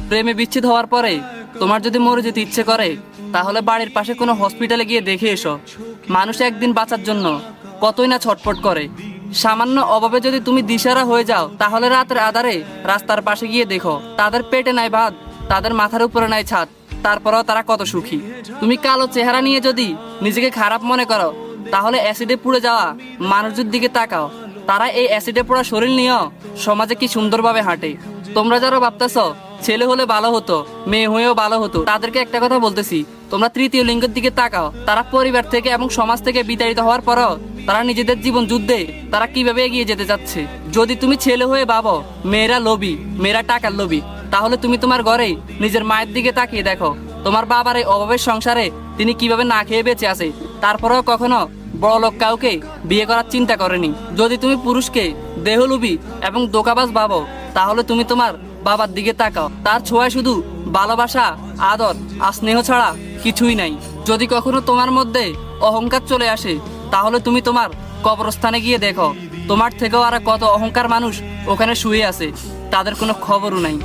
প্রেমে বিচ্ছেদ হওয়ার পরে তোমার যদি মরে যেতে ইচ্ছে করে তাহলে বাড়ির পাশে কোনো হসপিটালে গিয়ে দেখে এসো। মানুষ একদিন বাঁচার জন্য কতই না ছটফট করে। সামান্য অভাবে যদি তুমি দিশারা হয়ে যাও তাহলে রাতের আধারে রাস্তার পাশে গিয়ে দেখো, তাদের পেটে নাই ভাত, তাদের মাথার উপরে নাই ছাদ, তারপরেও তারা কত সুখী। তুমি কালো চেহারা নিয়ে যদি নিজেকে খারাপ মনে করো তাহলে অ্যাসিডে পুড়ে যাওয়া মানুষদের দিকে তাকাও, তারা এই অ্যাসিডে পোড়া শরীর নিয়েও সমাজে কি সুন্দরভাবে হাঁটে। তোমরা যারা ভাবতেছ ছেলে হলে ভালো হতো, মেয়ে হয়েও ভালো হতো, তাদেরকে একটা কথা বলতেছি, তোমরা তৃতীয় লিঙ্গের দিকে তাকাও। তারা পরিবার থেকে এবং সমাজ থেকে বিতাড়িত হওয়ার পরও তারা নিজেদের জীবন যুদ্ধে তারা কিভাবে এগিয়ে যেতে যাচ্ছে। যদি তুমি ছেলে হয়ে ভাবো মেয়েরা লোভী, মেয়েরা টাকার লোভী, তাহলে তুমি তোমার ঘরেই নিজের মায়ের দিকে তাকিয়ে দেখো, তোমার বাবার এই অভাবের সংসারে তিনি কিভাবে না খেয়ে বেঁচে আছে, তারপরেও কখনো বড় লোক কাউকে বিয়ে করার চিন্তা করেনি। যদি তুমি পুরুষকে দেহলোভী এবং দোকাবাজ ভাবো তাহলে তুমি তোমার বাবার দিকে তাকাও, তার ছোঁয়ায় শুধু ভালোবাসা, আদর আর স্নেহ ছাড়া কিছুই নাই। যদি কখনো তোমার মধ্যে অহংকার চলে আসে তাহলে তুমি তোমার কবরস্থানে গিয়ে দেখো, তোমার থেকেও আর কত অহংকার মানুষ ওখানে শুয়ে আছে, তাদের কোনো খবরও নাই।